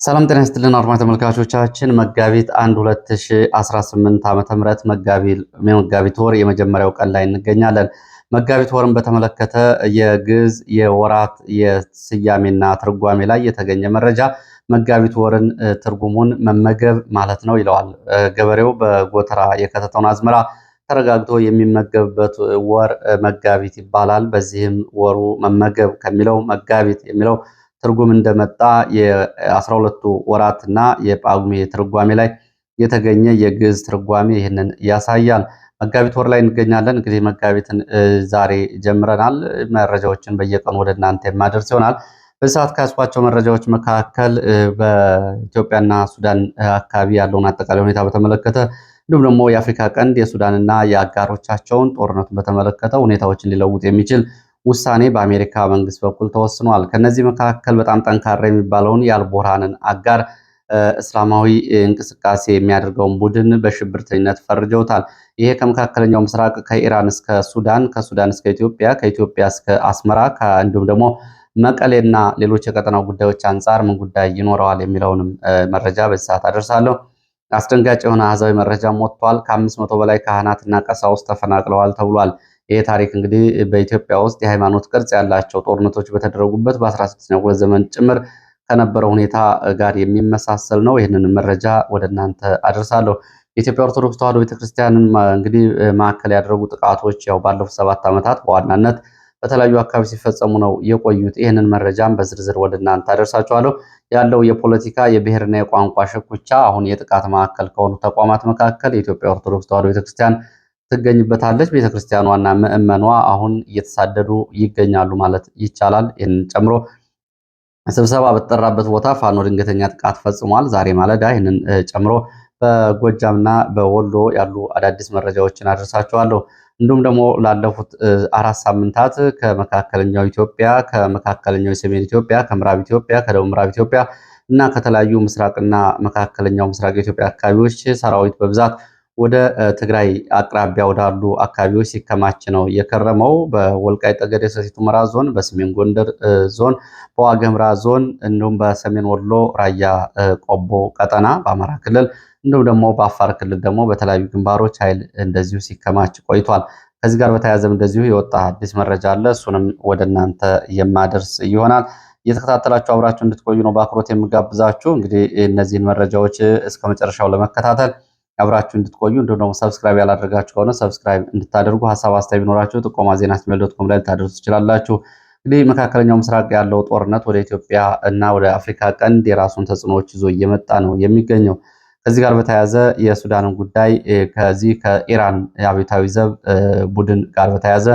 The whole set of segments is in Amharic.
ሰላም ጤና ይስጥልን አድማጭ ተመልካቾቻችን መጋቢት 1 2018 ዓ.ም መጋቢት ወር የመጀመሪያው ቀን ላይ እንገኛለን። መጋቢት ወርን በተመለከተ የግዕዝ የወራት የስያሜና ትርጓሜ ላይ የተገኘ መረጃ መጋቢት ወርን ትርጉሙን መመገብ ማለት ነው ይለዋል። ገበሬው በጎተራ የከተተውን አዝመራ ተረጋግቶ የሚመገብበት ወር መጋቢት ይባላል። በዚህም ወሩ መመገብ ከሚለው መጋቢት የሚለው ትርጉም እንደመጣ የ12ቱ ወራትና የጳጉሜ ትርጓሜ ላይ የተገኘ የግዕዝ ትርጓሜ ይህንን ያሳያል። መጋቢት ወር ላይ እንገኛለን። እንግዲህ መጋቢትን ዛሬ ጀምረናል። መረጃዎችን በየቀኑ ወደ እናንተ የማደርስ ይሆናል። በዚህ ሰዓት ከያዝኳቸው መረጃዎች መካከል በኢትዮጵያና ሱዳን አካባቢ ያለውን አጠቃላይ ሁኔታ በተመለከተ እንዲሁም ደግሞ የአፍሪካ ቀንድ የሱዳንና የአጋሮቻቸውን ጦርነቱን በተመለከተ ሁኔታዎችን ሊለውጥ የሚችል ውሳኔ በአሜሪካ መንግስት በኩል ተወስኗል። ከነዚህ መካከል በጣም ጠንካራ የሚባለውን የአልቡርሃንን አጋር እስላማዊ እንቅስቃሴ የሚያደርገውን ቡድን በሽብርተኝነት ፈርጀውታል። ይሄ ከመካከለኛው ምስራቅ ከኢራን እስከ ሱዳን፣ ከሱዳን እስከ ኢትዮጵያ፣ ከኢትዮጵያ እስከ አስመራ እንዲሁም ደግሞ መቀሌና ሌሎች የቀጠናው ጉዳዮች አንጻር ምን ጉዳይ ይኖረዋል የሚለውንም መረጃ በዚህ ሰዓት አደርሳለሁ። አስደንጋጭ የሆነ አሃዛዊ መረጃም ወጥቷል። ከ500 በላይ ካህናትና ቀሳውስት ተፈናቅለዋል ተብሏል። ይህ ታሪክ እንግዲህ በኢትዮጵያ ውስጥ የሃይማኖት ቅርጽ ያላቸው ጦርነቶች በተደረጉበት በ16ኛው ክፍለ ዘመን ጭምር ከነበረው ሁኔታ ጋር የሚመሳሰል ነው። ይህንን መረጃ ወደ እናንተ አደርሳለሁ። የኢትዮጵያ ኦርቶዶክስ ተዋሕዶ ቤተክርስቲያንን እንግዲህ ማዕከል ያደረጉ ጥቃቶች ያው ባለፉት 7 ዓመታት በዋናነት በተለያዩ አካባቢ ሲፈጸሙ ነው የቆዩት። ይህንን መረጃም በዝርዝር ወደ እናንተ አደርሳችኋለሁ። ያለው የፖለቲካ የብሔርና የቋንቋ ሽኩቻ አሁን የጥቃት ማዕከል ከሆኑ ተቋማት መካከል የኢትዮጵያ ኦርቶዶክስ ተዋሕዶ ቤተክርስቲያን ትገኝበታለች። ቤተክርስቲያኗና ምዕመኗ አሁን እየተሳደዱ ይገኛሉ ማለት ይቻላል። ይህንን ጨምሮ ስብሰባ በተጠራበት ቦታ ፋኖ ድንገተኛ ጥቃት ፈጽሟል ዛሬ ማለዳ። ይህንን ጨምሮ በጎጃምና በወሎ ያሉ አዳዲስ መረጃዎችን አድርሳችኋለሁ። እንዲሁም ደግሞ ላለፉት 4 ሳምንታት ከመካከለኛው ኢትዮጵያ፣ ከመካከለኛው የሰሜን ኢትዮጵያ፣ ከምዕራብ ኢትዮጵያ፣ ከደቡብ ምዕራብ ኢትዮጵያ እና ከተለያዩ ምስራቅና መካከለኛው ምስራቅ የኢትዮጵያ አካባቢዎች ሰራዊት በብዛት ወደ ትግራይ አቅራቢያ ወዳሉ አካባቢዎች ሲከማች ነው የከረመው። በወልቃይት ጠገዴ ሰቲት ሁመራ ዞን፣ በሰሜን ጎንደር ዞን፣ በዋግኽምራ ዞን እንዲሁም በሰሜን ወሎ ራያ ቆቦ ቀጠና በአማራ ክልል እንዲሁም ደግሞ በአፋር ክልል ደግሞ በተለያዩ ግንባሮች ኃይል እንደዚሁ ሲከማች ቆይቷል። ከዚህ ጋር በተያያዘም እንደዚሁ የወጣ አዲስ መረጃ አለ። እሱንም ወደ እናንተ የማደርስ ይሆናል። እየተከታተላችሁ አብራችሁ እንድትቆዩ ነው በአክብሮት የምጋብዛችሁ። እንግዲህ እነዚህን መረጃዎች እስከ መጨረሻው ለመከታተል አብራችሁ እንድትቆዩ እንዲሁም ደግሞ ሰብስክራይብ ያላደረጋችሁ ከሆነ ሰብስክራይብ እንድታደርጉ፣ ሀሳብ አስተያየት ቢኖራችሁ ጥቆማ ዜና@gmail.com ላይ ልታደርሱ ትችላላችሁ። እንግዲህ መካከለኛው ምስራቅ ያለው ጦርነት ወደ ኢትዮጵያ እና ወደ አፍሪካ ቀንድ የራሱን ተጽዕኖዎች ይዞ እየመጣ ነው የሚገኘው። ከዚህ ጋር በተያያዘ የሱዳንን ጉዳይ ከዚህ ከኢራን አብዮታዊ ዘብ ቡድን ጋር በተያያዘ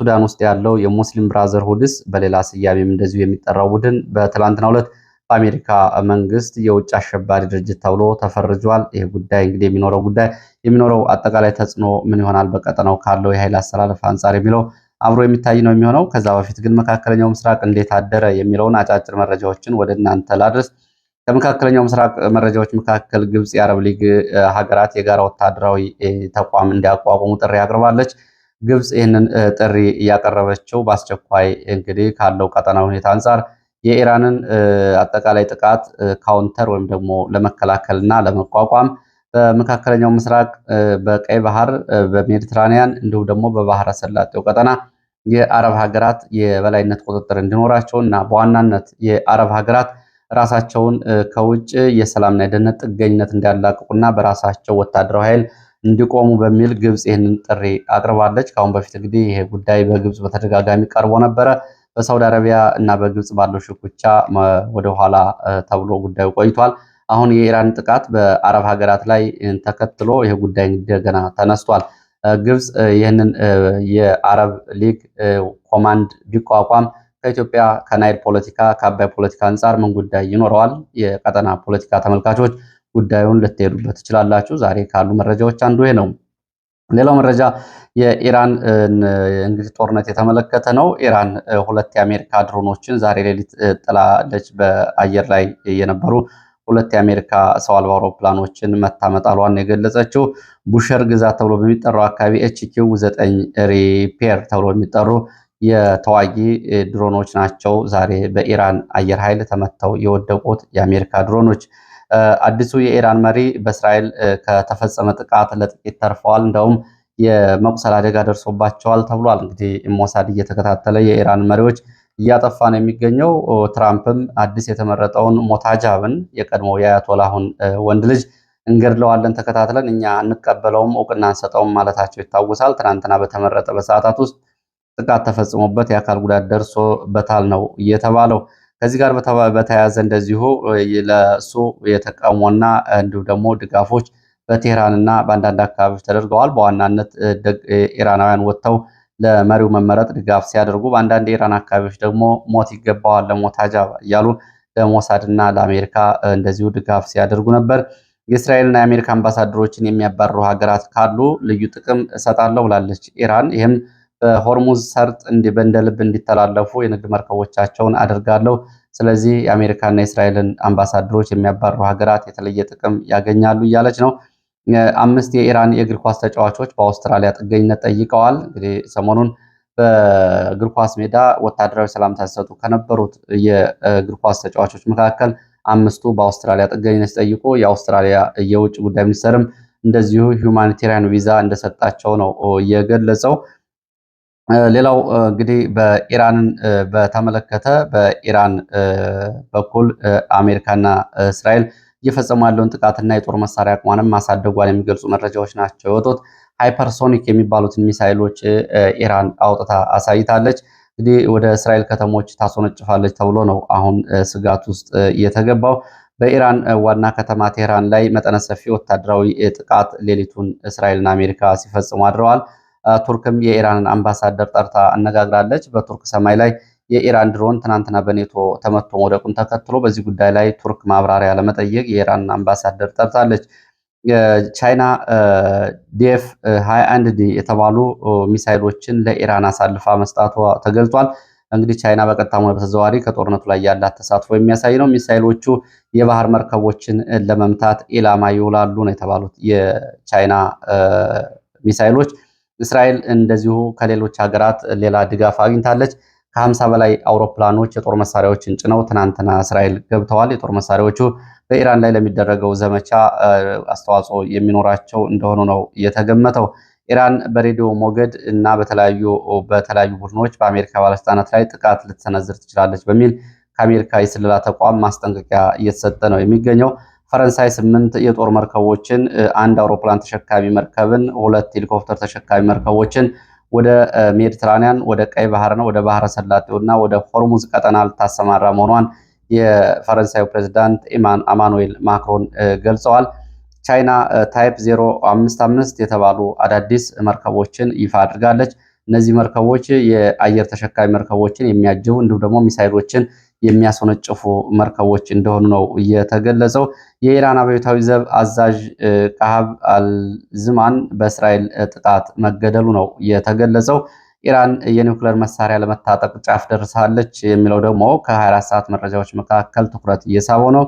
ሱዳን ውስጥ ያለው የሙስሊም ብራዘርሁድስ በሌላ ስያሜም እንደዚሁ የሚጠራው ቡድን በትላንትናው ዕለት በአሜሪካ መንግስት የውጭ አሸባሪ ድርጅት ተብሎ ተፈርጇል። ይህ ጉዳይ እንግዲህ የሚኖረው አጠቃላይ ተጽዕኖ ምን ይሆናል በቀጠናው ካለው የኃይል አሰላለፍ አንጻር የሚለው አብሮ የሚታይ ነው የሚሆነው። ከዛ በፊት ግን መካከለኛው ምስራቅ እንዴት አደረ የሚለውን አጫጭር መረጃዎችን ወደ እናንተ ላድርስ። ከመካከለኛው ምስራቅ መረጃዎች መካከል ግብጽ የአረብ ሊግ ሀገራት የጋራ ወታደራዊ ተቋም እንዲያቋቁሙ ጥሪ አቅርባለች። ግብጽ ይህንን ጥሪ እያቀረበችው በአስቸኳይ እንግዲህ ካለው ቀጠናዊ ሁኔታ አንጻር የኢራንን አጠቃላይ ጥቃት ካውንተር ወይም ደግሞ ለመከላከልና ለመቋቋም በመካከለኛው ምስራቅ በቀይ ባህር፣ በሜዲትራኒያን እንዲሁም ደግሞ በባህረ ሰላጤው ቀጠና የአረብ ሀገራት የበላይነት ቁጥጥር እንዲኖራቸው እና በዋናነት የአረብ ሀገራት ራሳቸውን ከውጭ የሰላምና የደህንነት ጥገኝነት እንዲያላቅቁና በራሳቸው ወታደራዊ ኃይል እንዲቆሙ በሚል ግብጽ ይህንን ጥሪ አቅርባለች። ከአሁን በፊት እንግዲህ ይሄ ጉዳይ በግብጽ በተደጋጋሚ ቀርቦ ነበረ። በሳውዲ አረቢያ እና በግብጽ ባለው ሽኩቻ ወደኋላ ተብሎ ጉዳዩ ቆይቷል። አሁን የኢራን ጥቃት በአረብ ሀገራት ላይ ተከትሎ ይህ ጉዳይ እንደገና ተነስቷል። ግብጽ ይህንን የአረብ ሊግ ኮማንድ ቢቋቋም ከኢትዮጵያ ከናይል ፖለቲካ ከአባይ ፖለቲካ አንጻር ምን ጉዳይ ይኖረዋል? የቀጠና ፖለቲካ ተመልካቾች ጉዳዩን ልትሄዱበት ትችላላችሁ። ዛሬ ካሉ መረጃዎች አንዱ ይሄ ነው። ሌላው መረጃ የኢራን እንግዲህ ጦርነት የተመለከተ ነው። ኢራን 2 የአሜሪካ ድሮኖችን ዛሬ ሌሊት ጥላለች። በአየር ላይ የነበሩ 2 የአሜሪካ ሰው አልባ አውሮፕላኖችን መታመጣሏን የገለጸችው ቡሸር ግዛት ተብሎ በሚጠራው አካባቢ HQ-9 ሪፔር ተብሎ የሚጠሩ የተዋጊ ድሮኖች ናቸው ዛሬ በኢራን አየር ኃይል ተመተው የወደቁት የአሜሪካ ድሮኖች። አዲሱ የኢራን መሪ በእስራኤል ከተፈጸመ ጥቃት ለጥቂት ተርፈዋል። እንደውም የመቁሰል አደጋ ደርሶባቸዋል ተብሏል። እንግዲህ ሞሳድ እየተከታተለ የኢራን መሪዎች እያጠፋ ነው የሚገኘው። ትራምፕም አዲስ የተመረጠውን ሞታጃብን የቀድሞው የአያቶላሁን ወንድ ልጅ እንገድለዋለን ተከታትለን እኛ እንቀበለውም እውቅና አንሰጠውም ማለታቸው ይታወሳል። ትናንትና በተመረጠ በሰዓታት ውስጥ ጥቃት ተፈጽሞበት የአካል ጉዳት ደርሶበታል ነው የተባለው። ከዚህ ጋር በተያያዘ እንደዚሁ ለእሱ የተቃውሞና እንዲሁ ደግሞ ድጋፎች በቴህራንና በአንዳንድ አካባቢዎች ተደርገዋል። በዋናነት ኢራናውያን ወጥተው ለመሪው መመረጥ ድጋፍ ሲያደርጉ፣ በአንዳንድ የኢራን አካባቢዎች ደግሞ ሞት ይገባዋል ለሞት አጃብ እያሉ ለሞሳድና ለአሜሪካ እንደዚሁ ድጋፍ ሲያደርጉ ነበር። የእስራኤልና የአሜሪካ አምባሳደሮችን የሚያባርሩ ሀገራት ካሉ ልዩ ጥቅም እሰጣለሁ ብላለች ኢራን። ይህም በሆርሙዝ ሰርጥ እንደ ልብ እንዲተላለፉ የንግድ መርከቦቻቸውን አድርጋለሁ። ስለዚህ የአሜሪካና የእስራኤልን አምባሳደሮች የሚያባርሩ ሀገራት የተለየ ጥቅም ያገኛሉ እያለች ነው። 5 የኢራን የእግር ኳስ ተጫዋቾች በአውስትራሊያ ጥገኝነት ጠይቀዋል። እንግዲህ ሰሞኑን በእግር ኳስ ሜዳ ወታደራዊ ሰላምታ ሲሰጡ ከነበሩት የእግር ኳስ ተጫዋቾች መካከል 5ቱ በአውስትራሊያ ጥገኝነት ሲጠይቁ የአውስትራሊያ የውጭ ጉዳይ ሚኒስትርም እንደዚሁ ሁማኒቴሪያን ቪዛ እንደሰጣቸው ነው የገለጸው። ሌላው እንግዲህ በኢራንን በተመለከተ በኢራን በኩል አሜሪካና እስራኤል እየፈጸሙ ያለውን ጥቃትና የጦር መሳሪያ አቅሟንም ማሳደጓን የሚገልጹ መረጃዎች ናቸው የወጡት። ሃይፐርሶኒክ የሚባሉትን ሚሳይሎች ኢራን አውጥታ አሳይታለች። እንግዲህ ወደ እስራኤል ከተሞች ታስወነጭፋለች ተብሎ ነው አሁን ስጋት ውስጥ የተገባው። በኢራን ዋና ከተማ ቴህራን ላይ መጠነ ሰፊ ወታደራዊ ጥቃት ሌሊቱን እስራኤልና አሜሪካ ሲፈጽሙ አድረዋል። ቱርክም የኢራንን አምባሳደር ጠርታ አነጋግራለች። በቱርክ ሰማይ ላይ የኢራን ድሮን ትናንትና በኔቶ ተመቶ መውደቁን ተከትሎ በዚህ ጉዳይ ላይ ቱርክ ማብራሪያ ለመጠየቅ የኢራንን አምባሳደር ጠርታለች። ቻይና ዲኤፍ 21 ዲ የተባሉ ሚሳይሎችን ለኢራን አሳልፋ መስጣቷ ተገልጿል። እንግዲህ ቻይና በቀጥታም ሆነ በተዘዋዋሪ ከጦርነቱ ላይ ያላት ተሳትፎ የሚያሳይ ነው። ሚሳይሎቹ የባህር መርከቦችን ለመምታት ኢላማ ይውላሉ ነው የተባሉት የቻይና ሚሳይሎች። እስራኤል እንደዚሁ ከሌሎች ሀገራት ሌላ ድጋፍ አግኝታለች። ከ50 በላይ አውሮፕላኖች የጦር መሳሪያዎችን ጭነው ትናንትና እስራኤል ገብተዋል። የጦር መሳሪያዎቹ በኢራን ላይ ለሚደረገው ዘመቻ አስተዋጽኦ የሚኖራቸው እንደሆኑ ነው የተገመተው። ኢራን በሬዲዮ ሞገድ እና በተለያዩ ቡድኖች በአሜሪካ ባለስልጣናት ላይ ጥቃት ልትሰነዝር ትችላለች በሚል ከአሜሪካ የስለላ ተቋም ማስጠንቀቂያ እየተሰጠ ነው የሚገኘው። ፈረንሳይ 8 የጦር መርከቦችን፣ 1 አውሮፕላን ተሸካሚ መርከብን፣ 2 ሄሊኮፕተር ተሸካሚ መርከቦችን ወደ ሜዲትራኒያን፣ ወደ ቀይ ባህር ነው ወደ ባህረ ሰላጤውና ወደ ሆርሙዝ ቀጠና ልታሰማራ መሆኗን የፈረንሳዩ ፕሬዝዳንት አማኑኤል ማክሮን ገልጸዋል። ቻይና ታይፕ 055 የተባሉ አዳዲስ መርከቦችን ይፋ አድርጋለች። እነዚህ መርከቦች የአየር ተሸካሚ መርከቦችን የሚያጅቡ እንዲሁም ደግሞ ሚሳይሎችን የሚያስወነጭፉ መርከቦች እንደሆኑ ነው የተገለጸው። የኢራን አብዮታዊ ዘብ አዛዥ ቃሃብ አልዝማን በእስራኤል ጥቃት መገደሉ ነው የተገለጸው። ኢራን የኒውክሌር መሳሪያ ለመታጠቅ ጫፍ ደርሳለች የሚለው ደግሞ ከ24 ሰዓት መረጃዎች መካከል ትኩረት እየሳበው ነው።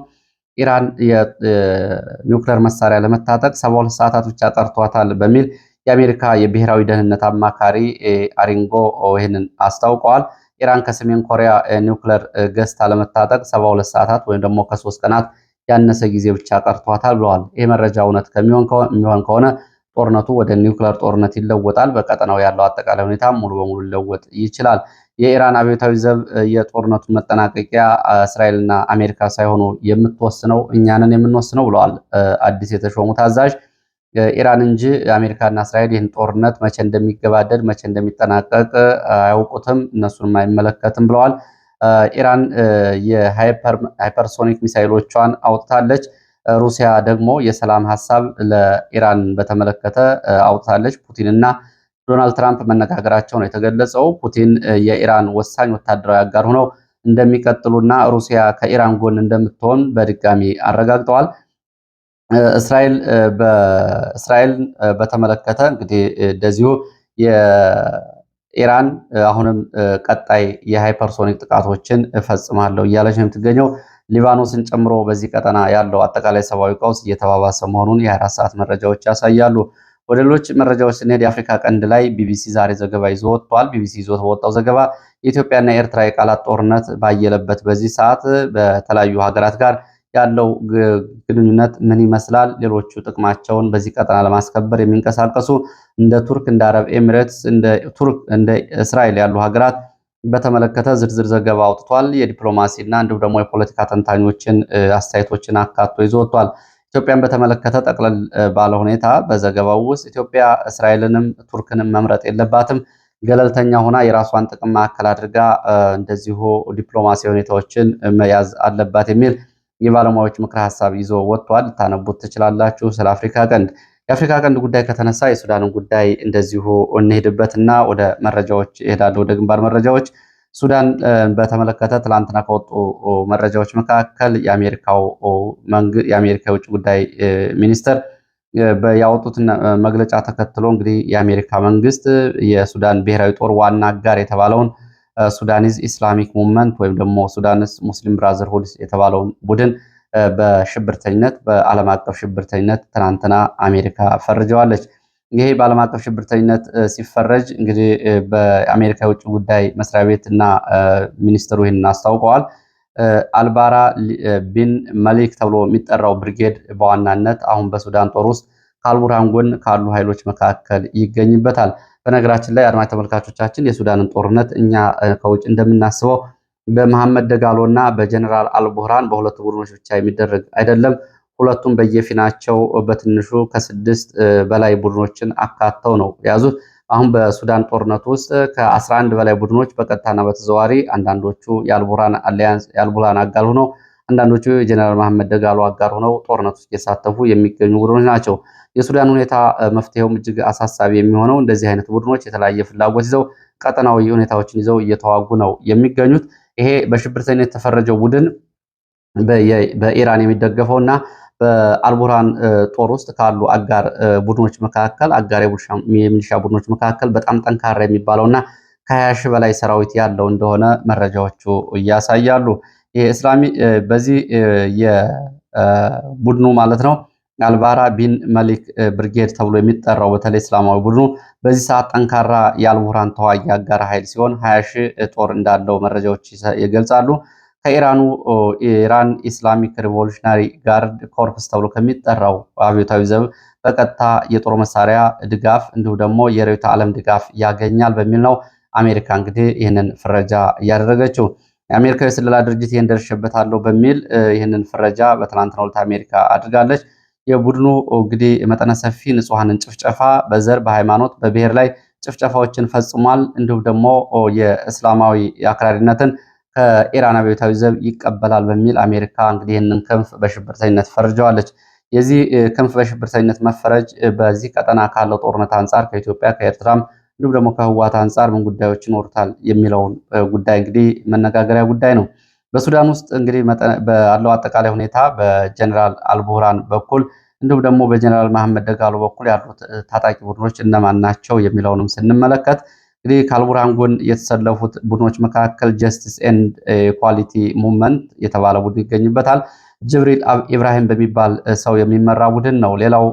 ኢራን የኒውክሌር መሳሪያ ለመታጠቅ 72 ሰዓታት ብቻ ቀርቷታል በሚል የአሜሪካ የብሔራዊ ደህንነት አማካሪ አሪንጎ ይህንን አስታውቀዋል። ኢራን ከሰሜን ኮሪያ ኒውክሌር ገዝታ ለመታጠቅ 72 ሰዓታት ወይም ደግሞ ከ3 ቀናት ያነሰ ጊዜ ብቻ ቀርቷታል ብለዋል። ይህ መረጃ እውነት የሚሆን ከሆነ ጦርነቱ ወደ ኒውክሌር ጦርነት ይለወጣል። በቀጠናው ያለው አጠቃላይ ሁኔታ ሙሉ በሙሉ ሊለወጥ ይችላል። የኢራን አብዮታዊ ዘብ የጦርነቱን መጠናቀቂያ እስራኤልና አሜሪካ ሳይሆኑ የምትወስነው እኛንን የምንወስነው ብለዋል አዲስ የተሾሙት አዛዥ። ኢራን እንጂ አሜሪካና እስራኤል ይህን ጦርነት መቼ እንደሚገባደድ መቼ እንደሚጠናቀቅ አያውቁትም፣ እነሱንም አይመለከትም ብለዋል። ኢራን የሃይፐርሶኒክ ሚሳይሎቿን አውጥታለች። ሩሲያ ደግሞ የሰላም ሀሳብ ለኢራን በተመለከተ አውጥታለች። ፑቲንና ዶናልድ ትራምፕ መነጋገራቸው ነው የተገለጸው። ፑቲን የኢራን ወሳኝ ወታደራዊ አጋር ሆነው እንደሚቀጥሉና ሩሲያ ከኢራን ጎን እንደምትሆን በድጋሚ አረጋግጠዋል። እስራኤል በተመለከተ እንግዲህ እንደዚሁ የኢራን አሁንም ቀጣይ የሃይፐርሶኒክ ጥቃቶችን እፈጽማለሁ እያለች ነው የምትገኘው። ሊባኖስን ጨምሮ በዚህ ቀጠና ያለው አጠቃላይ ሰብአዊ ቀውስ እየተባባሰ መሆኑን የ24 ሰዓት መረጃዎች ያሳያሉ። ወደ ሌሎች መረጃዎች ስንሄድ የአፍሪካ ቀንድ ላይ ቢቢሲ ዛሬ ዘገባ ይዞ ወጥቷል። ቢቢሲ ይዞት በወጣው ዘገባ የኢትዮጵያና የኤርትራ የቃላት ጦርነት ባየለበት በዚህ ሰዓት በተለያዩ ሀገራት ጋር ያለው ግንኙነት ምን ይመስላል? ሌሎቹ ጥቅማቸውን በዚህ ቀጠና ለማስከበር የሚንቀሳቀሱ እንደ ቱርክ፣ እንደ አረብ ኤሚሬትስ፣ እንደ እስራኤል ያሉ ሀገራት በተመለከተ ዝርዝር ዘገባ አውጥቷል። የዲፕሎማሲና እንዲሁም ደግሞ የፖለቲካ ተንታኞችን አስተያየቶችን አካቶ ይዞ ወጥቷል። ኢትዮጵያን በተመለከተ ጠቅለል ባለ ሁኔታ በዘገባው ውስጥ ኢትዮጵያ እስራኤልንም ቱርክንም መምረጥ የለባትም፣ ገለልተኛ ሆና የራሷን ጥቅም ማዕከል አድርጋ እንደዚሁ ዲፕሎማሲያዊ ሁኔታዎችን መያዝ አለባት የሚል የባለሙያዎች ምክረ ሀሳብ ይዞ ወጥቷል። ልታነቡት ትችላላችሁ። ስለ አፍሪካ ቀንድ የአፍሪካ ቀንድ ጉዳይ ከተነሳ የሱዳንን ጉዳይ እንደዚሁ እንሄድበትና ወደ መረጃዎች እሄዳለሁ፣ ወደ ግንባር መረጃዎች። ሱዳን በተመለከተ ትላንትና ከወጡ መረጃዎች መካከል የአሜሪካ የውጭ ጉዳይ ሚኒስትር ያወጡት መግለጫ ተከትሎ እንግዲህ የአሜሪካ መንግስት የሱዳን ብሔራዊ ጦር ዋና አጋር የተባለውን ሱዳኒዝ ኢስላሚክ ሙቭመንት ወይም ደግሞ ሱዳንስ ሙስሊም ብራዘርሁድ የተባለውን ቡድን በሽብርተኝነት በዓለም አቀፍ ሽብርተኝነት ትናንትና አሜሪካ ፈርጀዋለች። ይሄ በዓለም አቀፍ ሽብርተኝነት ሲፈረጅ እንግዲህ በአሜሪካ የውጭ ጉዳይ መስሪያ ቤት እና ሚኒስትሩ ይህንን አስታውቀዋል። አልባራ ቢን መሊክ ተብሎ የሚጠራው ብርጌድ በዋናነት አሁን በሱዳን ጦር ውስጥ ከአልቡርሃን ጎን ካሉ ኃይሎች መካከል ይገኝበታል። በነገራችን ላይ አድማጭ ተመልካቾቻችን የሱዳንን ጦርነት እኛ ከውጭ እንደምናስበው በመሐመድ ደጋሎ እና በጀነራል አልቡርሃን በሁለቱ ቡድኖች ብቻ የሚደረግ አይደለም። ሁለቱም በየፊናቸው በትንሹ ከ6 በላይ ቡድኖችን አካተው ነው የያዙት። አሁን በሱዳን ጦርነት ውስጥ ከ11 በላይ ቡድኖች በቀጥታና በተዘዋዋሪ አንዳንዶቹ የአልቡርሃን አጋር ሆነው አንዳንዶቹ የጀነራል መሐመድ ደጋሎ አጋር ሆነው ጦርነት ውስጥ እየተሳተፉ የሚገኙ ቡድኖች ናቸው። የሱዳን ሁኔታ መፍትሄውም እጅግ አሳሳቢ የሚሆነው እንደዚህ አይነት ቡድኖች የተለያየ ፍላጎት ይዘው ቀጠናዊ ሁኔታዎችን ይዘው እየተዋጉ ነው የሚገኙት። ይሄ በሽብርተኝነት የተፈረጀው ቡድን በኢራን የሚደገፈው እና በአልቡርሃን ጦር ውስጥ ካሉ አጋር ቡድኖች መካከል አጋር የሚሊሻ ቡድኖች መካከል በጣም ጠንካራ የሚባለውና ከ20 ሺህ በላይ ሰራዊት ያለው እንደሆነ መረጃዎቹ እያሳያሉ። በዚህ የቡድኑ ማለት ነው አልባራ ቢን መሊክ ብርጌድ ተብሎ የሚጠራው በተለይ እስላማዊ ቡድኑ በዚህ ሰዓት ጠንካራ የአልቡርሃን ተዋጊ አጋር ኃይል ሲሆን 20 ሺህ ጦር እንዳለው መረጃዎች ይገልጻሉ። ከኢራኑ ኢራን ኢስላሚክ ሪቮሉሽናሪ ጋርድ ኮርፕስ ተብሎ ከሚጠራው አብዮታዊ ዘብ በቀጥታ የጦር መሳሪያ ድጋፍ እንዲሁም ደግሞ የርዕዮተ ዓለም ድጋፍ ያገኛል በሚል ነው አሜሪካ እንግዲህ ይህንን ፍረጃ እያደረገችው። የአሜሪካ የስለላ ድርጅት ይህን ደርሼበታለሁ በሚል ይህንን ፍረጃ በትናንትናው ዕለት አሜሪካ አድርጋለች። የቡድኑ እንግዲህ መጠነ ሰፊ ንጹሐንን ጭፍጨፋ በዘር በሃይማኖት በብሔር ላይ ጭፍጨፋዎችን ፈጽሟል። እንዲሁም ደግሞ የእስላማዊ አክራሪነትን ከኢራን አብዮታዊ ዘብ ይቀበላል በሚል አሜሪካ እንግዲህ ይህንን ክንፍ በሽብርተኝነት ፈርጀዋለች። የዚህ ክንፍ በሽብርተኝነት መፈረጅ በዚህ ቀጠና ካለው ጦርነት አንጻር ከኢትዮጵያ ከኤርትራም እንዲሁም ደግሞ ከህወሓት አንጻር ምን ጉዳዮች ይኖሩታል የሚለውን ጉዳይ እንግዲህ መነጋገሪያ ጉዳይ ነው። በሱዳን ውስጥ እንግዲህ ባለው አጠቃላይ ሁኔታ በጀነራል አልቡርሃን በኩል እንዲሁም ደግሞ በጀነራል መሐመድ ደጋሎ በኩል ያሉት ታጣቂ ቡድኖች እነማን ናቸው የሚለውንም ስንመለከት እንግዲህ ከአልቡርሃን ጎን የተሰለፉት ቡድኖች መካከል ጀስቲስ ኤንድ ኢኳሊቲ ሙቭመንት የተባለ ቡድን ይገኝበታል። ጅብሪል ኢብራሂም በሚባል ሰው የሚመራ ቡድን ነው። ሌላው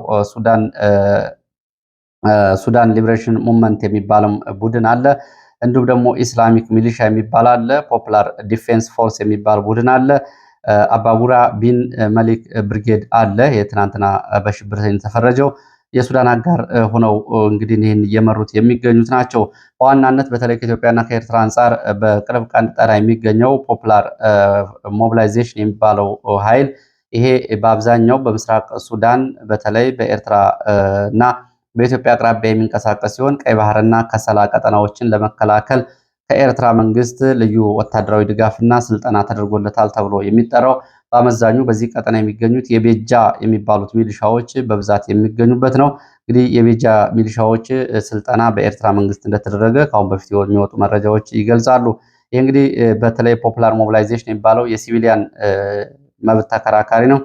ሱዳን ሊበሬሽን ሙቭመንት የሚባለው ቡድን አለ። እንዲሁም ደግሞ ኢስላሚክ ሚሊሻ የሚባል አለ። ፖፑላር ዲፌንስ ፎርስ የሚባል ቡድን አለ። አባቡራ ቢን መሊክ ብርጌድ አለ። የትናንትና በሽብርተኝነት የተፈረጀው የሱዳን አጋር ሆነው እንግዲህ ይህን እየመሩት የሚገኙት ናቸው። በዋናነት በተለይ ከኢትዮጵያና ከኤርትራ አንጻር በቅርብ ቀን ጠና የሚገኘው ፖፑላር ሞቢላይዜሽን የሚባለው ኃይል ይሄ በአብዛኛው በምስራቅ ሱዳን በተለይ በኤርትራ እና በኢትዮጵያ አቅራቢያ የሚንቀሳቀስ ሲሆን ቀይ ባህርና ከሰላ ቀጠናዎችን ለመከላከል ከኤርትራ መንግስት ልዩ ወታደራዊ ድጋፍና ስልጠና ተደርጎለታል ተብሎ የሚጠራው በአመዛኙ በዚህ ቀጠና የሚገኙት የቤጃ የሚባሉት ሚሊሻዎች በብዛት የሚገኙበት ነው። እንግዲህ የቤጃ ሚሊሻዎች ስልጠና በኤርትራ መንግስት እንደተደረገ ከአሁን በፊት የሚወጡ መረጃዎች ይገልጻሉ። ይህ እንግዲህ በተለይ ፖፑላር ሞቢላይዜሽን የሚባለው የሲቪሊያን መብት ተከራካሪ ነው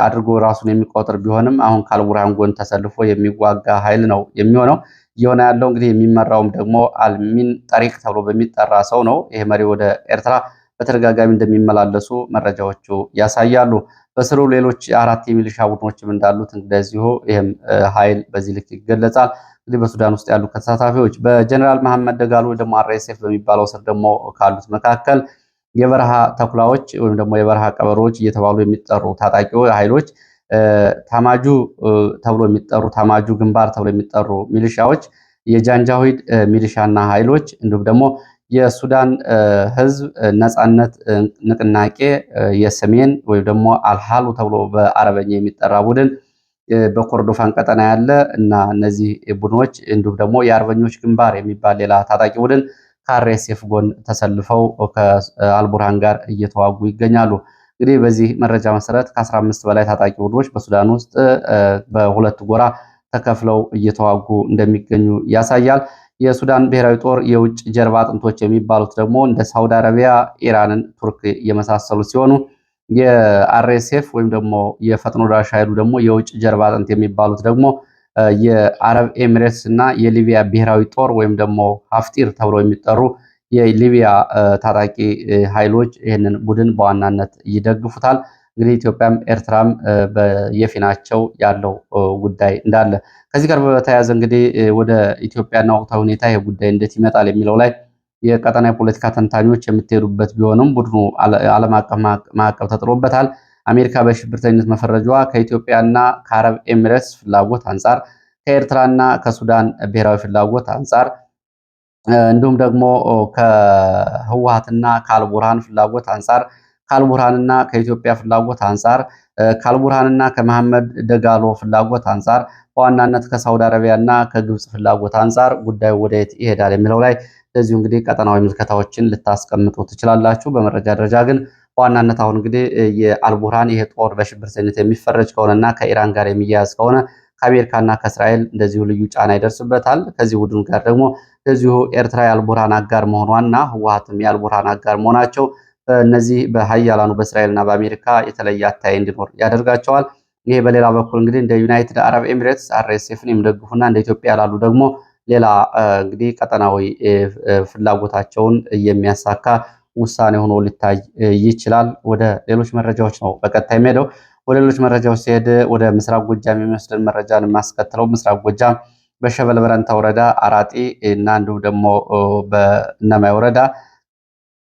አድርጎ ራሱን የሚቆጥር ቢሆንም አሁን ከአልቡርሃን ጎን ተሰልፎ የሚዋጋ ኃይል ነው የሚሆነው። እየሆነ ያለው እንግዲህ የሚመራውም ደግሞ አልሚን ጠሪቅ ተብሎ በሚጠራ ሰው ነው። ይሄ መሪ ወደ ኤርትራ በተደጋጋሚ እንደሚመላለሱ መረጃዎቹ ያሳያሉ። በስሩ ሌሎች 4 የሚሊሻ ቡድኖችም እንዳሉት እንደዚሁ ይህም ኃይል በዚህ ልክ ይገለጻል። እንግዲህ በሱዳን ውስጥ ያሉ ተሳታፊዎች በጀነራል መሐመድ ደጋሎ ወይ ደግሞ አርኤስኤፍ በሚባለው ስር ደግሞ ካሉት መካከል የበረሃ ተኩላዎች ወይም ደግሞ የበረሃ ቀበሮች እየተባሉ የሚጠሩ ታጣቂ ኃይሎች ታማጁ ተብሎ የሚጠሩ ታማጁ ግንባር ተብሎ የሚጠሩ ሚሊሻዎች የጃንጃዊድ ሚሊሻና ኃይሎች እንዲሁም ደግሞ የሱዳን ህዝብ ነጻነት ንቅናቄ የሰሜን ወይም ደግሞ አልሃሉ ተብሎ በአረበኛ የሚጠራ ቡድን በኮርዶፋን ቀጠና ያለ እና እነዚህ ቡድኖች እንዲሁም ደግሞ የአርበኞች ግንባር የሚባል ሌላ ታጣቂ ቡድን ከአርኤስኤፍ ጎን ተሰልፈው ከአልቡርሃን ጋር እየተዋጉ ይገኛሉ። እንግዲህ በዚህ መረጃ መሰረት ከ15 በላይ ታጣቂ ቡድኖች በሱዳን ውስጥ በሁለት ጎራ ተከፍለው እየተዋጉ እንደሚገኙ ያሳያል። የሱዳን ብሔራዊ ጦር የውጭ ጀርባ አጥንቶች የሚባሉት ደግሞ እንደ ሳውዲ አረቢያ፣ ኢራንን፣ ቱርክ የመሳሰሉ ሲሆኑ የአርኤስኤፍ ወይም ደግሞ የፈጥኖ ደራሽ ኃይሉ ደግሞ የውጭ ጀርባ አጥንት የሚባሉት ደግሞ የአረብ ኤሚሬትስ እና የሊቢያ ብሔራዊ ጦር ወይም ደግሞ ሀፍጢር ተብለው የሚጠሩ የሊቢያ ታጣቂ ኃይሎች ይህንን ቡድን በዋናነት ይደግፉታል። እንግዲህ ኢትዮጵያም ኤርትራም በየፊናቸው ያለው ጉዳይ እንዳለ ከዚህ ጋር በተያያዘ እንግዲህ ወደ ኢትዮጵያና ወቅታዊ ሁኔታ ይህ ጉዳይ እንዴት ይመጣል የሚለው ላይ የቀጠና የፖለቲካ ተንታኞች የምትሄዱበት ቢሆንም ቡድኑ ዓለም አቀፍ ማዕቀብ ተጥሎበታል። አሜሪካ በሽብርተኝነት መፈረጇ ከኢትዮጵያና ከአረብ ኤሚሬትስ ፍላጎት አንጻር፣ ከኤርትራና ከሱዳን ብሔራዊ ፍላጎት አንጻር እንዲሁም ደግሞ ከህወሓትና ከአልቡርሃን ፍላጎት አንጻር፣ ከአልቡርሃንና ከኢትዮጵያ ፍላጎት አንጻር፣ ከአልቡርሃንና ከመሐመድ ደጋሎ ፍላጎት አንጻር፣ በዋናነት ከሳውዲ አረቢያና ከግብፅ ፍላጎት አንጻር ጉዳዩ ወደየት ይሄዳል የሚለው ላይ እንደዚሁ እንግዲህ ቀጠናዊ ምልከታዎችን ልታስቀምጡ ትችላላችሁ። በመረጃ ደረጃ ግን በዋናነት አሁን እንግዲህ የአልቡርሃን ይሄ ጦር በሽብርተኝነት የሚፈረጅ ከሆነና ከኢራን ጋር የሚያያዝ ከሆነ ከአሜሪካና ከእስራኤል እንደዚሁ ልዩ ጫና ይደርስበታል። ከዚህ ቡድን ጋር ደግሞ እንደዚሁ ኤርትራ የአልቡርሃን አጋር መሆኗና ህወሓትም የአልቡርሃን አጋር መሆናቸው በእነዚህ በሀያላኑ በእስራኤልና በአሜሪካ የተለየ አታይ እንዲኖር ያደርጋቸዋል። ይሄ በሌላ በኩል እንግዲህ እንደ ዩናይትድ አረብ ኤሚሬትስ አርኤስኤፍን የሚደግፉና እንደ ኢትዮጵያ ላሉ ደግሞ ሌላ እንግዲህ ቀጠናዊ ፍላጎታቸውን የሚያሳካ ውሳኔ ሆኖ ሊታይ ይችላል። ወደ ሌሎች መረጃዎች ነው በቀጥታ የሚሄደው። ወደ ሌሎች መረጃዎች ሲሄድ ወደ ምስራቅ ጎጃም የሚወስድን መረጃን የማስከትለው ምስራቅ ጎጃም በሸበል በረንታ ወረዳ አራጤ እና እንዲሁም ደግሞ በእነማይ ወረዳ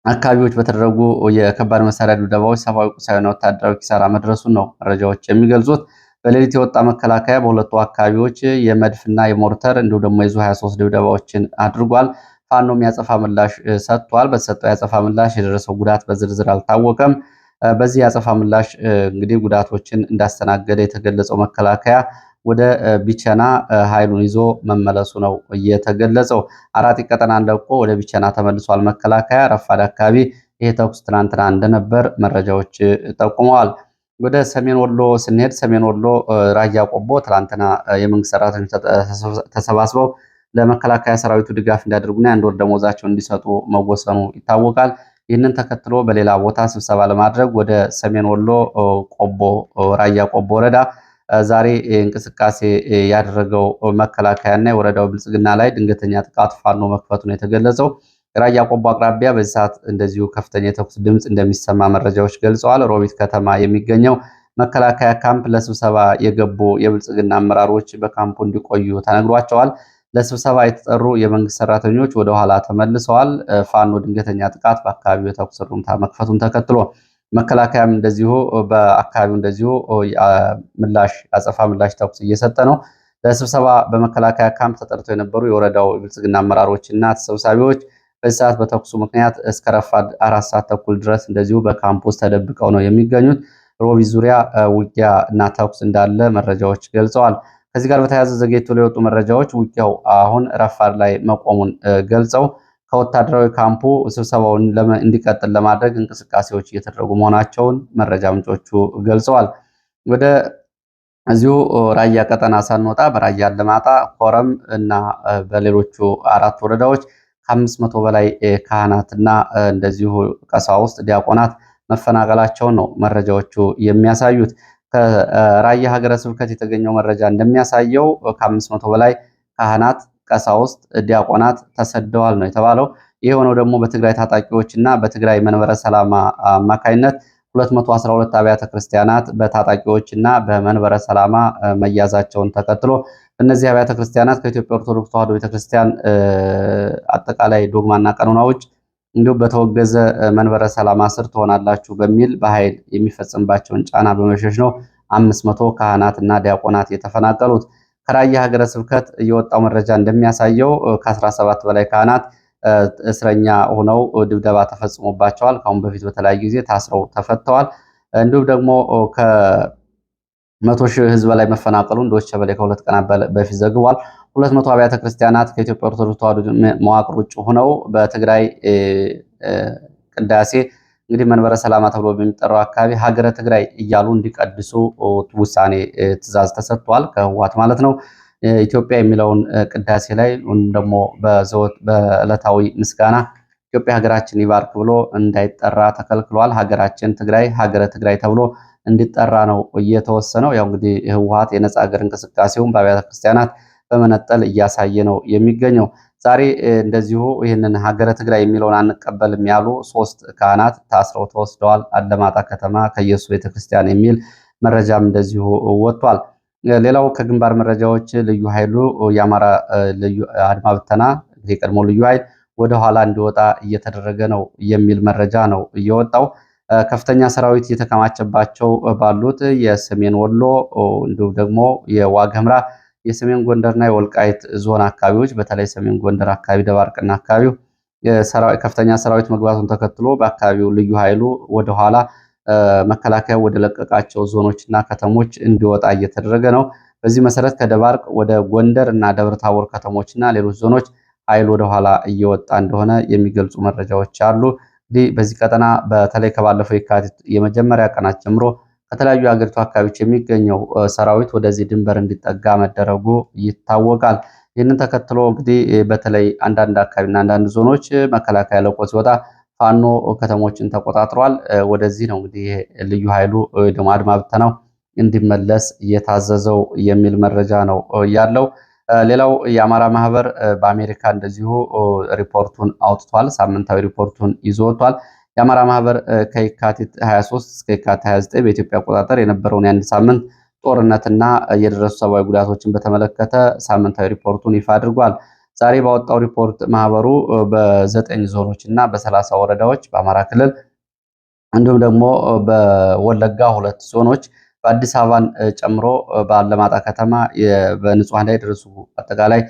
አካባቢዎች በተደረጉ የከባድ መሳሪያ ድብደባዎች ሰብአዊ፣ ቁሳዊና ወታደራዊ ኪሳራ መድረሱን ነው መረጃዎች የሚገልጹት። በሌሊት የወጣ መከላከያ በሁለቱ አካባቢዎች የመድፍና የሞርተር እንዲሁም ደግሞ የዙ 23 ድብደባዎችን አድርጓል። ፋኖም ያጸፋ ምላሽ ሰጥቷል። በተሰጠው ያጸፋ ምላሽ የደረሰው ጉዳት በዝርዝር አልታወቀም። በዚህ ያጸፋ ምላሽ እንግዲህ ጉዳቶችን እንዳስተናገደ የተገለጸው መከላከያ ወደ ቢቸና ኃይሉን ይዞ መመለሱ ነው የተገለጸው። አራጢ ቀጠናን ለቆ ወደ ቢቸና ተመልሷል መከላከያ። ረፋድ አካባቢ ይሄ ተኩስ ትናንትና እንደነበር መረጃዎች ጠቁመዋል። ወደ ሰሜን ወሎ ስንሄድ ሰሜን ወሎ ራያ ቆቦ ትላንትና የመንግስት ሰራተኞች ተሰባስበው ለመከላከያ ሰራዊቱ ድጋፍ እንዲያደርጉና የአንድ ወር ደመወዛቸውን እንዲሰጡ መወሰኑ ይታወቃል። ይህንን ተከትሎ በሌላ ቦታ ስብሰባ ለማድረግ ወደ ሰሜን ወሎ ቆቦ ራያ ቆቦ ወረዳ ዛሬ እንቅስቃሴ ያደረገው መከላከያና የወረዳው ብልጽግና ላይ ድንገተኛ ጥቃት ፋኖ መክፈቱ ነው የተገለጸው። ራያ ቆቦ አቅራቢያ በዚህ ሰዓት እንደዚሁ ከፍተኛ የተኩስ ድምፅ እንደሚሰማ መረጃዎች ገልጸዋል። ሮቢት ከተማ የሚገኘው መከላከያ ካምፕ ለስብሰባ የገቡ የብልጽግና አመራሮች በካምፑ እንዲቆዩ ተነግሯቸዋል። ለስብሰባ የተጠሩ የመንግስት ሰራተኞች ወደ ኋላ ተመልሰዋል። ፋኖ ድንገተኛ ጥቃት በአካባቢው የተኩስ ርምታ መክፈቱን ተከትሎ መከላከያም እንደዚሁ በአካባቢው እንደዚሁ አጸፋ ምላሽ ተኩስ እየሰጠ ነው። ለስብሰባ በመከላከያ ካምፕ ተጠርተው የነበሩ የወረዳው የብልጽግና አመራሮች እና ተሰብሳቢዎች በዚህ ሰዓት በተኩሱ ምክንያት እስከ ረፋድ 4 ሰዓት ተኩል ድረስ እንደዚሁ በካምፕ ውስጥ ተደብቀው ነው የሚገኙት። ሮቢት ዙሪያ ውጊያ እና ተኩስ እንዳለ መረጃዎች ገልጸዋል። ከዚህ ጋር በተያያዘ ዘግይቶ የወጡ መረጃዎች ውጊያው አሁን ረፋድ ላይ መቆሙን ገልጸው ከወታደራዊ ካምፑ ስብሰባውን እንዲቀጥል ለማድረግ እንቅስቃሴዎች እየተደረጉ መሆናቸውን መረጃ ምንጮቹ ገልጸዋል። ወደ እዚሁ ራያ ቀጠና ሳንወጣ በራያ አላማጣ፣ ኮረም እና በሌሎቹ 4 ወረዳዎች ከ500 በላይ ካህናትና እንደዚሁ ቀሳውስት፣ ዲያቆናት መፈናቀላቸውን ነው መረጃዎቹ የሚያሳዩት። ከራያ ሀገረ ስብከት የተገኘው መረጃ እንደሚያሳየው ከ500 በላይ ካህናት፣ ቀሳውስት፣ ዲያቆናት ተሰደዋል ነው የተባለው። ይህ የሆነው ደግሞ በትግራይ ታጣቂዎች እና በትግራይ መንበረ ሰላማ አማካይነት 212 አብያተ ክርስቲያናት በታጣቂዎችና በመንበረ ሰላማ መያዛቸውን ተከትሎ እነዚህ አብያተ ክርስቲያናት ከኢትዮጵያ ኦርቶዶክስ ተዋሕዶ ቤተክርስቲያን አጠቃላይ ዶግማና ቀኖና ውጭ እንዲሁም በተወገዘ መንበረ ሰላማ ስር ትሆናላችሁ በሚል በኃይል የሚፈጽምባቸውን ጫና በመሸሽ ነው 500 ካህናትና ዲያቆናት የተፈናቀሉት። ከራያ ሀገረ ስብከት የወጣው መረጃ እንደሚያሳየው ከ17 በላይ ካህናት እስረኛ ሆነው ድብደባ ተፈጽሞባቸዋል። ከአሁን በፊት በተለያዩ ጊዜ ታስረው ተፈተዋል። እንዲሁም ደግሞ ከ100 ሺህ ህዝብ በላይ መፈናቀሉን ዶይቼ ቬለ ከሁለት ቀናት በፊት ዘግቧል። 200 አብያተ ክርስቲያናት ከኢትዮጵያ ኦርቶዶክስ ተዋሕዶ መዋቅር ውጭ ሆነው በትግራይ ቅዳሴ እንግዲህ መንበረ ሰላማ ተብሎ በሚጠራው አካባቢ ሀገረ ትግራይ እያሉ እንዲቀድሱ ውሳኔ ትዕዛዝ ተሰጥቷል፣ ከህወሓት ማለት ነው። ኢትዮጵያ የሚለውን ቅዳሴ ላይ ደግሞ በዕለታዊ ምስጋና ኢትዮጵያ ሀገራችን ይባርክ ብሎ እንዳይጠራ ተከልክሏል። ሀገራችን ትግራይ ሀገረ ትግራይ ተብሎ እንዲጠራ ነው እየተወሰነው። ያው እንግዲህ ህወሓት የነጻ ሀገር እንቅስቃሴውን በአብያተ ክርስቲያናት በመነጠል እያሳየ ነው የሚገኘው። ዛሬ እንደዚሁ ይህንን ሀገረ ትግራይ የሚለውን አንቀበልም ያሉ 3 ካህናት ታስረው ተወስደዋል። አለማጣ ከተማ ከኢየሱስ ቤተክርስቲያን የሚል መረጃም እንደዚሁ ወጥቷል። ሌላው ከግንባር መረጃዎች ልዩ ኃይሉ የአማራ ልዩ አድማ ብተና የቀድሞ ልዩ ኃይል ወደኋላ እንዲወጣ እየተደረገ ነው የሚል መረጃ ነው እየወጣው። ከፍተኛ ሰራዊት እየተከማቸባቸው ባሉት የሰሜን ወሎ እንዲሁም ደግሞ የዋግ ኽምራ የሰሜን ጎንደርና የወልቃይት ዞን አካባቢዎች በተለይ ሰሜን ጎንደር አካባቢ ደባርቅና አካባቢው ከፍተኛ ሰራዊት መግባቱን ተከትሎ በአካባቢው ልዩ ኃይሉ ወደኋላ መከላከያ ወደ ለቀቃቸው ዞኖችና ከተሞች እንዲወጣ እየተደረገ ነው። በዚህ መሰረት ከደባርቅ ወደ ጎንደር እና ደብረ ታቦር ከተሞችና ሌሎች ዞኖች ኃይል ወደኋላ እየወጣ እንደሆነ የሚገልጹ መረጃዎች አሉ። እንግዲህ በዚህ ቀጠና በተለይ ከባለፈው የካቲት የመጀመሪያ ቀናት ጀምሮ ከተለያዩ የሀገሪቱ አካባቢዎች የሚገኘው ሰራዊት ወደዚህ ድንበር እንዲጠጋ መደረጉ ይታወቃል። ይህንን ተከትሎ እንግዲህ በተለይ አንዳንድ አካባቢና አንዳንድ ዞኖች መከላከያ ለቆ ሲወጣ ፋኖ ከተሞችን ተቆጣጥሯል። ወደዚህ ነው እንግዲህ ልዩ ኃይሉ ደግሞ አድማ ብተናው እንዲመለስ እየታዘዘው የሚል መረጃ ነው ያለው። ሌላው የአማራ ማህበር በአሜሪካ እንደዚሁ ሪፖርቱን አውጥቷል። ሳምንታዊ ሪፖርቱን ይዞ ወጥቷል። የአማራ ማህበር ከየካቲት 23 እስከ የካቲት 29 በኢትዮጵያ አቆጣጠር የነበረውን የአንድ ሳምንት ጦርነትና የደረሱ ሰብአዊ ጉዳቶችን በተመለከተ ሳምንታዊ ሪፖርቱን ይፋ አድርጓል። ዛሬ ባወጣው ሪፖርት ማህበሩ በ9 ዞኖች እና በ30 ወረዳዎች በአማራ ክልል እንዲሁም ደግሞ በወለጋ 2 ዞኖች በአዲስ አበባን ጨምሮ በአለማጣ ከተማ በንጹሃን ላይ የደረሱ አጠቃላይ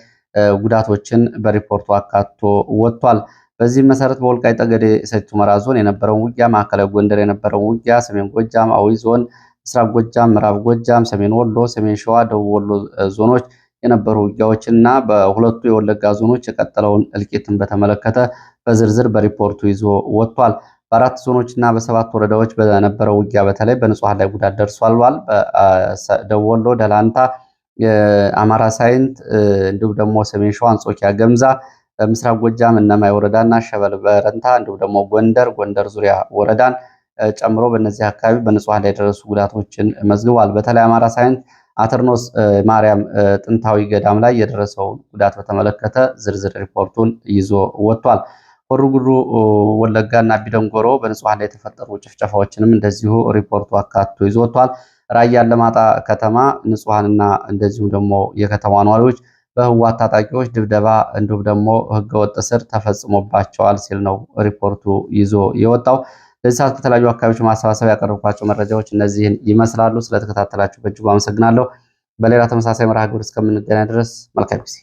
ጉዳቶችን በሪፖርቱ አካቶ ወጥቷል። በዚህም መሰረት በወልቃይት ጠገዴ ሰቲት ሁመራ ዞን የነበረውን ውጊያ፣ ማዕከላዊ ጎንደር የነበረውን ውጊያ፣ ሰሜን ጎጃም፣ አዊ ዞን፣ ምስራቅ ጎጃም፣ ምዕራብ ጎጃም፣ ሰሜን ወሎ፣ ሰሜን ሸዋ፣ ደቡብ ወሎ ዞኖች የነበሩ ውጊያዎችን እና በሁለቱ የወለጋ ዞኖች የቀጠለውን እልቂትን በተመለከተ በዝርዝር በሪፖርቱ ይዞ ወጥቷል። በ4 ዞኖች እና በ7 ወረዳዎች በነበረው ውጊያ በተለይ በንጹሃን ላይ ጉዳት ደርሷል። በደቡብ ወሎ ደላንታ፣ አማራ ሳይንት እንዲሁም ደግሞ ሰሜን ሸዋ አንጾኪያ ገምዛ፣ ምስራቅ ጎጃም እነማይ ወረዳና ሸበል በረንታ እንዲሁም ደግሞ ጎንደር ዙሪያ ወረዳን ጨምሮ በእነዚህ አካባቢ በንጹሃን ላይ የደረሱ ጉዳቶችን መዝግቧል። በተለይ አማራ ሳይንት አተርኖስ ማርያም ጥንታዊ ገዳም ላይ የደረሰውን ጉዳት በተመለከተ ዝርዝር ሪፖርቱን ይዞ ወጥቷል። ሆሮ ጉዱሩ ወለጋና ቢደንጎሮ በንጹሃን ላይ የተፈጠሩ ጭፍጨፋዎችንም እንደዚሁ ሪፖርቱ አካቶ ይዞ ወጥቷል። ራያ አላማጣ ከተማ ንጹሃንና እንደዚሁ ደግሞ የከተማ ነዋሪዎች በህወሓት ታጣቂዎች ድብደባ እንዲሁም ደግሞ ህገወጥ እስር ተፈጽሞባቸዋል ሲል ነው ሪፖርቱ ይዞ የወጣው። በዚህ ሰዓት ከተለያዩ አካባቢዎች ማሰባሰብ ያቀረብኳቸው መረጃዎች እነዚህን ይመስላሉ። ስለተከታተላችሁ በእጅጉ አመሰግናለሁ። በሌላ ተመሳሳይ መርሃ ግብር እስከምንገናኝ ድረስ መልካም ጊዜ